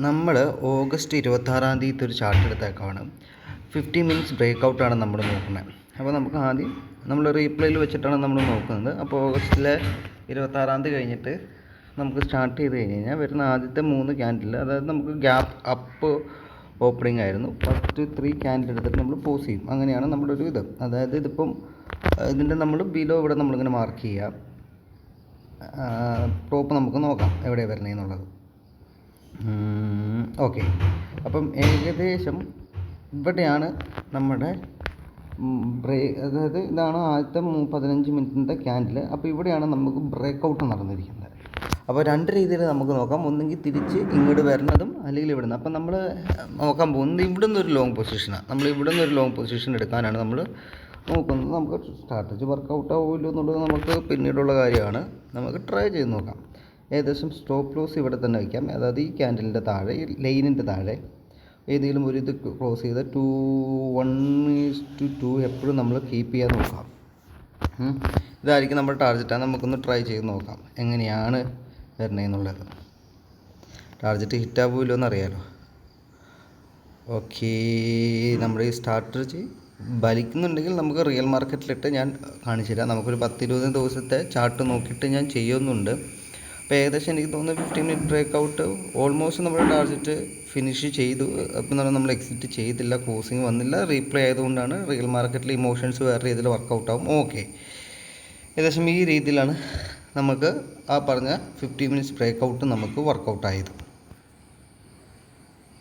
നമ്മൾ ഓഗസ്റ്റ് 26-ാം തീയതി ഒരു ചാർട്ട് എടുത്തേക്കാണ്. 50 മിനിറ്റ്സ് ബ്രേക്ക് ഔട്ടാണ് നമ്മൾ നോക്കുന്നത്. അപ്പോൾ നമുക്ക് ആദ്യം നമ്മൾ റീപ്ലേയിൽ വെച്ചിട്ടാണ് നമ്മൾ നോക്കുന്നത്. അപ്പോൾ ഓഗസ്റ്റിലെ 26-ാം തീയതി കഴിഞ്ഞിട്ട് നമുക്ക് സ്റ്റാർട്ട് ചെയ്ത് കഴിഞ്ഞാൽ വരുന്ന ആദ്യത്തെ 3 ക്യാൻഡിൽ, അതായത് നമുക്ക് ഗ്യാപ്പ് അപ്പ് ഓപ്പണിംഗ് ആയിരുന്നു. ഫസ്റ്റ് 3 ക്യാൻഡിൽ എടുത്തിട്ട് നമ്മൾ പോസ് ചെയ്യും. അങ്ങനെയാണ് നമ്മുടെ ഒരു ഇത്. അതായത് ഇതിപ്പം ഇതിൻ്റെ നമ്മൾ ബിലോ ഇവിടെ നമ്മളിങ്ങനെ മാർക്ക് ചെയ്യുക. ടോപ്പ് നമുക്ക് നോക്കാം എവിടെയാണ് വരുന്നതെന്നുള്ളത്. ഓക്കെ, അപ്പം ഏകദേശം ഇവിടെയാണ് നമ്മുടെ അതായത് ഇതാണ് ആദ്യത്തെ 15 മിനിറ്റിൻ്റെ ക്യാൻഡിൽ. അപ്പോൾ ഇവിടെയാണ് നമുക്ക് ബ്രേക്ക് ഔട്ട് നടന്നിരിക്കുന്നത്. അപ്പോൾ 2 രീതിയിൽ നമുക്ക് നോക്കാം. ഒന്നെങ്കിൽ തിരിച്ച് ഇങ്ങോട്ട് വരുന്നതും അല്ലെങ്കിൽ ഇവിടുന്ന്. അപ്പം നമ്മൾ നോക്കാൻ പോകുന്നത് ഇവിടുന്ന് ഒരു ലോങ് പൊസിഷനാണ്. നമ്മൾ ഇവിടുന്ന് ഒരു ലോങ് പൊസിഷൻ എടുക്കാനാണ് നമ്മൾ നോക്കുന്നത്. നമുക്ക് സ്ട്രാറ്റജി വർക്കൗട്ട് ആവുമല്ലോ എന്നുള്ളത് നമുക്ക് പിന്നീടുള്ള കാര്യമാണ്. നമുക്ക് ട്രൈ ചെയ്ത് നോക്കാം. ഏകദേശം സ്റ്റോപ്പ് ലോസ് ഇവിടെ തന്നെ വയ്ക്കാം. അതായത് ഈ ക്യാൻഡലിൻ്റെ താഴെ, ഈ ലൈനിൻ്റെ താഴെ ഏതെങ്കിലും ഒരു ഇത് ക്ലോസ് ചെയ്ത് 1:2 എപ്പോഴും നമ്മൾ കീപ്പ് ചെയ്യാൻ നോക്കാം. ഇതായിരിക്കും നമ്മുടെ ടാർഗറ്റാണ്. നമുക്കൊന്ന് ട്രൈ ചെയ്ത് നോക്കാം എങ്ങനെയാണ് വരണേന്നുള്ളത്. ടാർഗറ്റ് ഹിറ്റാവുമല്ലോ എന്നറിയാലോ. ഓക്കെ, നമ്മുടെ ഈ സ്ട്രാറ്റജി വലിക്കുന്നുണ്ടെങ്കിൽ നമുക്ക് റിയൽ മാർക്കറ്റിലിട്ട് ഞാൻ കാണിച്ചു തരാം. നമുക്കൊരു 10-20 ദിവസത്തെ ചാർട്ട് നോക്കിയിട്ട് ഞാൻ ചെയ്യുന്നുണ്ട്. അപ്പോൾ ഏകദേശം എനിക്ക് തോന്നുന്നു 15 മിനിറ്റ് ബ്രേക്ക് ഔട്ട് ഓൾമോസ്റ്റ് നമ്മുടെ ടാർഗറ്റ് ഫിനിഷ് ചെയ്തു. അപ്പം നമ്മൾ എക്സിറ്റ് ചെയ്തില്ല, ക്ലോസിങ് വന്നില്ല. റീപ്ലേ ആയതുകൊണ്ടാണ് റിയൽ മാർക്കറ്റിൽ ഇമോഷൻസ് വേറെ രീതിയിൽ വർക്കൗട്ട് ആവും. ഓക്കെ, ഏകദേശം ഈ രീതിയിലാണ് നമുക്ക് ആ പറഞ്ഞ 50 മിനിറ്റ്സ് ബ്രേക്ക് ഔട്ട് നമുക്ക് വർക്കൗട്ട് ആയത്.